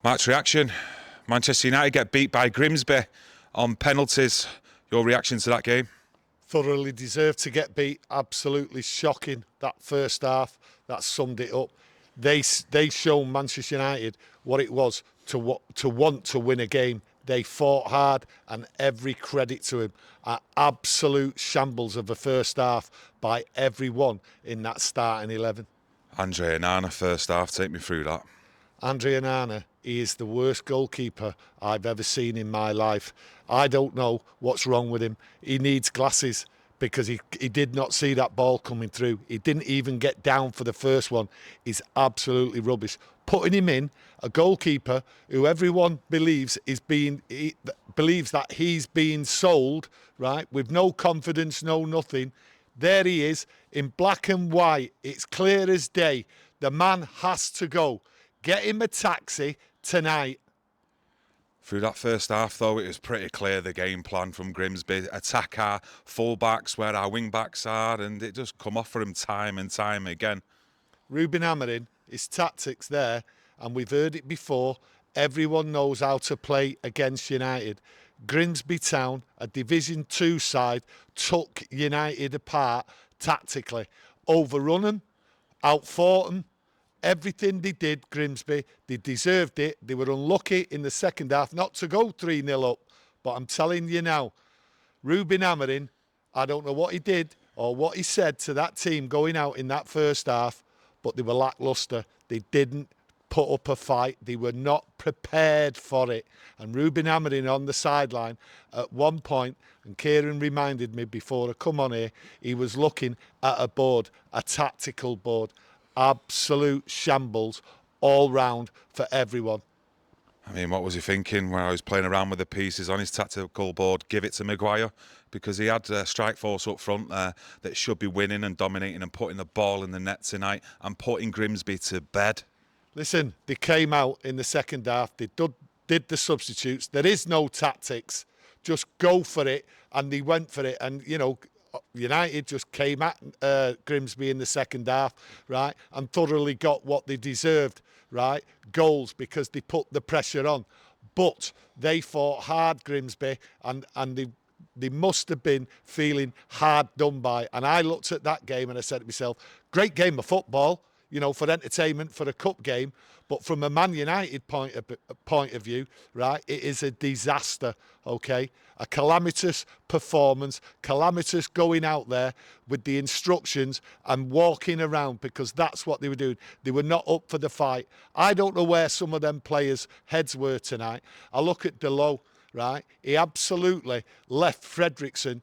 Match reaction. Manchester United get beat by Grimsby on penalties. Your reaction to that game? Thoroughly deserved to get beat. Absolutely shocking. That first half, that summed it up. They shown Manchester United what it was to want to win a game. They fought hard, and every credit to him. An absolute shambles of the first half by everyone in that starting 11. Andre Onana first half. Take me through that. Andre Onana, he is the worst goalkeeper I've ever seen in my life. I don't know what's wrong with him. He needs glasses because he did not see that ball coming through. He didn't even get down for the first one. He's absolutely rubbish. Putting him in, a goalkeeper who everyone believes believes that he's being sold, right, with no confidence, no nothing. There he is in black and white. It's clear as day. The man has to go. Get him a taxi tonight. Through that first half, though, it was pretty clear the game plan from Grimsby. Attack our full-backs where our wing-backs are, and it just come off for him time and time again. Ruben Amorim, his tactics there, and we've heard it before, everyone knows how to play against United. Grimsby Town, a Division 2 side, took United apart tactically. Overrun them, outfought them. Everything they did, Grimsby, they deserved it. They were unlucky in the second half not to go 3-0 up. But I'm telling you now, Ruben Amorim, I don't know what he did or what he said to that team going out in that first half, but they were lacklustre. They didn't put up a fight. They were not prepared for it. And Ruben Amorim on the sideline at one point, and Kieron reminded me before I come on here, he was looking at a board, a tactical board. Absolute shambles all round for everyone. I mean, what was he thinking when I was playing around with the pieces on his tactical board? Give it to Maguire, because he had a strike force up front there that should be winning and dominating and putting the ball in the net tonight and putting Grimsby to bed. Listen, they came out in the second half. They did the substitutes. There is no tactics. Just go for it. And they went for it. And, you know, United just came at Grimsby in the second half, right, and thoroughly got what they deserved, right, goals, because they put the pressure on. But they fought hard, Grimsby, and they must have been feeling hard done by. And I looked at that game and I said to myself, great game of football, you know, for entertainment, for a cup game. But from a Man United point of view, right, it is a disaster, okay? A calamitous performance, calamitous going out there with the instructions and walking around, because that's what they were doing. They were not up for the fight. I don't know where some of them players' heads were tonight. I look at Delo, right? He absolutely left Fredrickson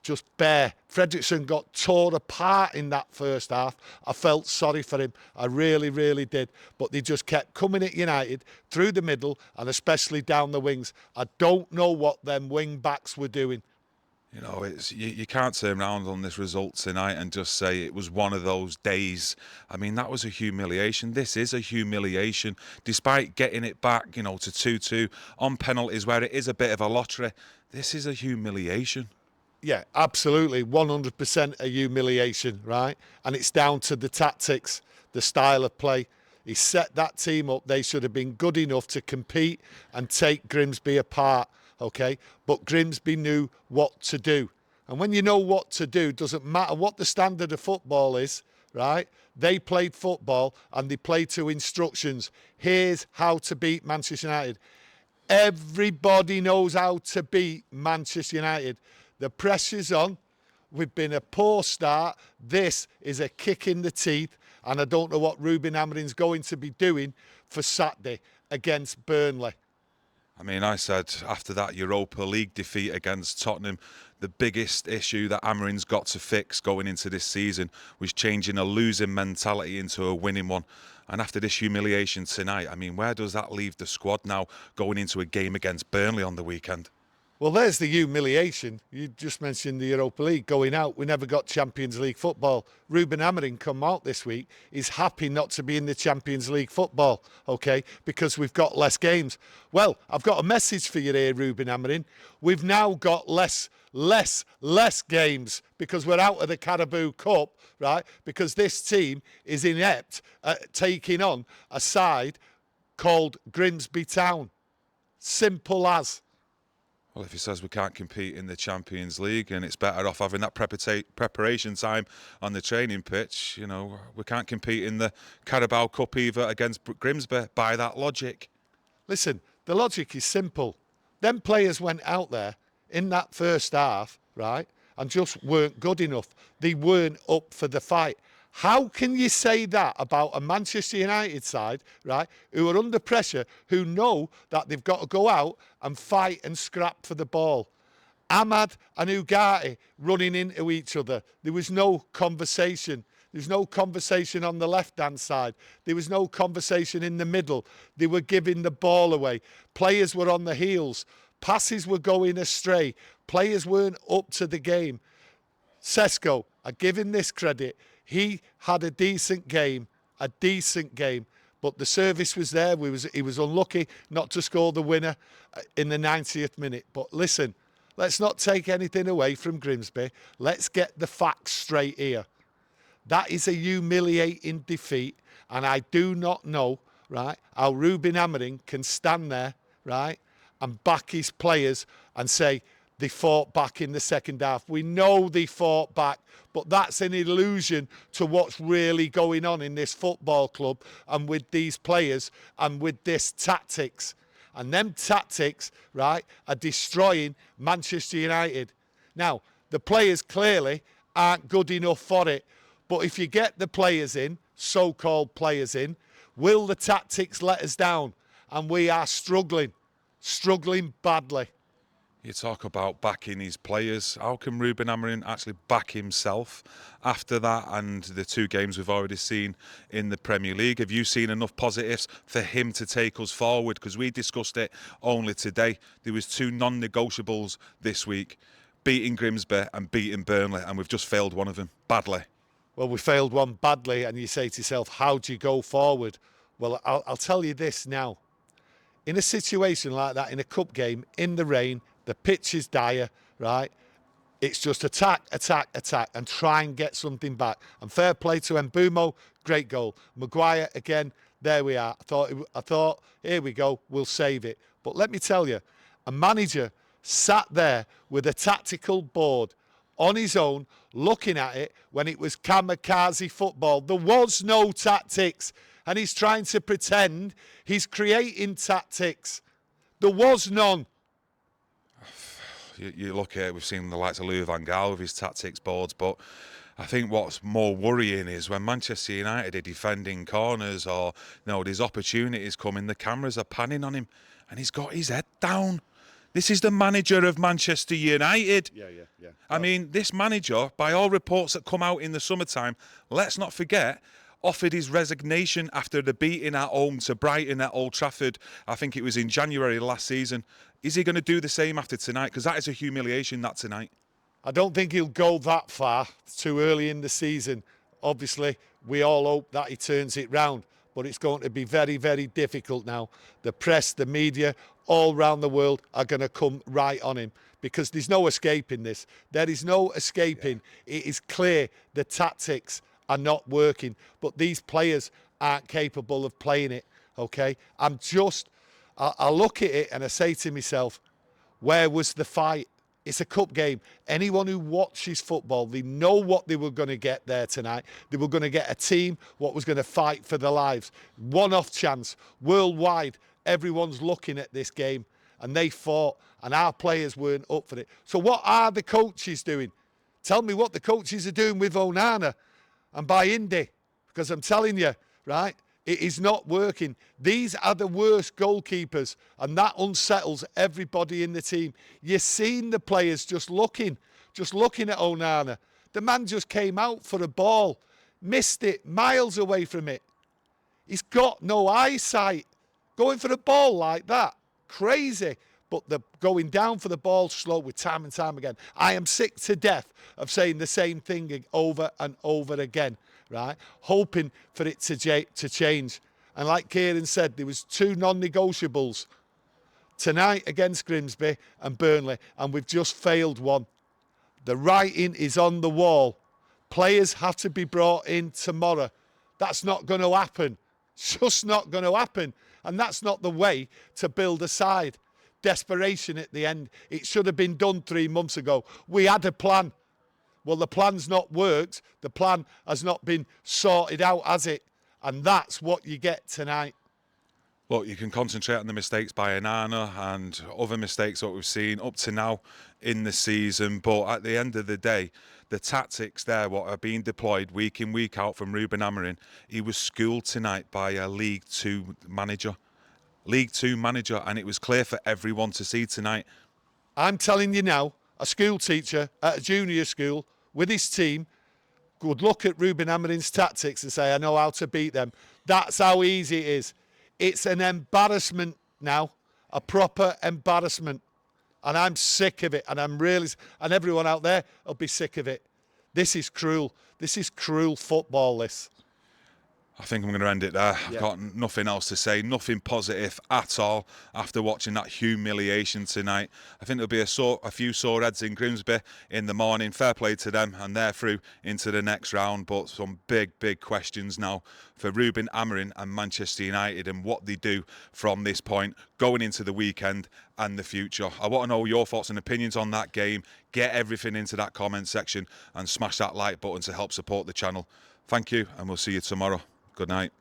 just bare. Fredrickson got torn apart in that first half. I felt sorry for him. I really, really did. But they just kept coming at United through the middle and especially down the wings. I don't know what them wing backs were doing. You know, it's you can't turn around on this result tonight and just say it was one of those days. I mean, that was a humiliation. This is a humiliation. Despite getting it back, you know, to 2-2 on penalties where it is a bit of a lottery, this is a humiliation. Yeah, absolutely. 100% a humiliation, right? And it's down to the tactics, the style of play. He set that team up. They should have been good enough to compete and take Grimsby apart, okay? But Grimsby knew what to do. And when you know what to do, doesn't matter what the standard of football is, right? They played football and they played to instructions. Here's how to beat Manchester United. Everybody knows how to beat Manchester United. The pressure's on. We've been a poor start. This is a kick in the teeth. And I don't know what Ruben Amorim's going to be doing for Saturday against Burnley. I mean, I said after that Europa League defeat against Tottenham, the biggest issue that Amorim's got to fix going into this season was changing a losing mentality into a winning one. And after this humiliation tonight, I mean, where does that leave the squad now going into a game against Burnley on the weekend? Well, there's the humiliation. You just mentioned the Europa League going out. We never got Champions League football. Ruben Amorim come out this week. He's happy not to be in the Champions League football, okay, because we've got less games. Well, I've got a message for you here, Ruben Amorim. We've now got less games because we're out of the Carabao Cup, right? Because this team is inept at taking on a side called Grimsby Town. Simple as. Well, if he says we can't compete in the Champions League and it's better off having that preparation time on the training pitch, you know, we can't compete in the Carabao Cup either against Grimsby by that logic. Listen, the logic is simple. Them players went out there in that first half, right, and just weren't good enough. They weren't up for the fight. How can you say that about a Manchester United side, right, who are under pressure, who know that they've got to go out and fight and scrap for the ball? Ahmad and Ugarte running into each other. There was no conversation. There was no conversation on the left-hand side. There was no conversation in the middle. They were giving the ball away. Players were on the heels. Passes were going astray. Players weren't up to the game. Sesko, I give him this credit. He had a decent game, but the service was there. He was unlucky not to score the winner in the 90th minute. But listen, let's not take anything away from Grimsby. Let's get the facts straight here. That is a humiliating defeat, and I do not know, right, how Ruben Amorim can stand there, right, and back his players and say they fought back in the second half. We know they fought back, but that's an illusion to what's really going on in this football club and with these players and with this tactics. And them tactics, right, are destroying Manchester United. Now, the players clearly aren't good enough for it, but if you get the players in, so-called players in, will the tactics let us down? And we are struggling badly. You talk about backing his players. How can Ruben Amorim actually back himself after that and the two games we've already seen in the Premier League? Have you seen enough positives for him to take us forward? Because we discussed it only today. There was two non-negotiables this week, beating Grimsby and beating Burnley, and we've just failed one of them badly. Well, we failed one badly, and you say to yourself, how do you go forward? Well, I'll tell you this now. In a situation like that, in a cup game, in the rain, the pitch is dire, right? It's just attack, and try and get something back. And fair play to Mbeumo, great goal. Maguire, again, there we are. I thought, here we go, we'll save it. But let me tell you, a manager sat there with a tactical board on his own, looking at it when it was kamikaze football. There was no tactics, and he's trying to pretend he's creating tactics. There was none. You look at it, we've seen the likes of Louis van Gaal with his tactics boards, but I think what's more worrying is when Manchester United are defending corners or there's opportunities coming, the cameras are panning on him and he's got his head down. This is the manager of Manchester United. Yeah. I mean, this manager, by all reports that come out in the summertime, let's not forget, offered his resignation after the beating at home to Brighton at Old Trafford. I think it was in January last season. Is he going to do the same after tonight? Because that is a humiliation, that tonight. I don't think he'll go that far. It's too early in the season. Obviously, we all hope that he turns it round, but it's going to be very, very difficult now. The press, the media, all around the world are going to come right on him because there's no escaping this. There is no escaping. It is clear the tactics are not working, but these players aren't capable of playing it, okay? I look at it and I say to myself, where was the fight? It's a cup game. Anyone who watches football, they know what they were going to get there tonight. They were going to get a team what was going to fight for their lives. One-off chance. Worldwide, everyone's looking at this game, and they fought, and our players weren't up for it. So what are the coaches doing? Tell me what the coaches are doing with Onana and by Indy, because I'm telling you, right, it is not working. These are the worst goalkeepers, and that unsettles everybody in the team. You've seen the players just looking at Onana. The man just came out for a ball, missed it, miles away from it. He's got no eyesight. Going for a ball like that, crazy. But the going down for the ball slow with time and time again. I am sick to death of saying the same thing over and over again, right? Hoping for it to change. And like Kieron said, there was two non-negotiables tonight against Grimsby and Burnley, and we've just failed one. The writing is on the wall. Players have to be brought in tomorrow. That's not going to happen. It's just not going to happen. And that's not the way to build a side. Desperation at the end. It should have been done 3 months ago. We had a plan. Well, the plan's not worked. The plan has not been sorted out, has it? And that's what you get tonight. Look, you can concentrate on the mistakes by Onana and other mistakes that we've seen up to now in the season. But at the end of the day, the tactics there, what are being deployed week in, week out from Ruben Amorim, he was schooled tonight by a League Two manager. League Two manager, and it was clear for everyone to see tonight. I'm telling you now, a school teacher at a junior school with his team would look at Ruben Amorim's tactics and say, I know how to beat them. That's how easy it is. It's an embarrassment now, a proper embarrassment. And I'm sick of it. And and everyone out there will be sick of it. This is cruel. This is cruel football, this. I think I'm going to end it there. Yeah. I've got nothing else to say, nothing positive at all after watching that humiliation tonight. I think there'll be a few sore heads in Grimsby in the morning. Fair play to them, and they're through into the next round. But some big, big questions now for Ruben Amorim and Manchester United and what they do from this point going into the weekend and the future. I want to know your thoughts and opinions on that game. Get everything into that comment section and smash that like button to help support the channel. Thank you, and we'll see you tomorrow. Good night.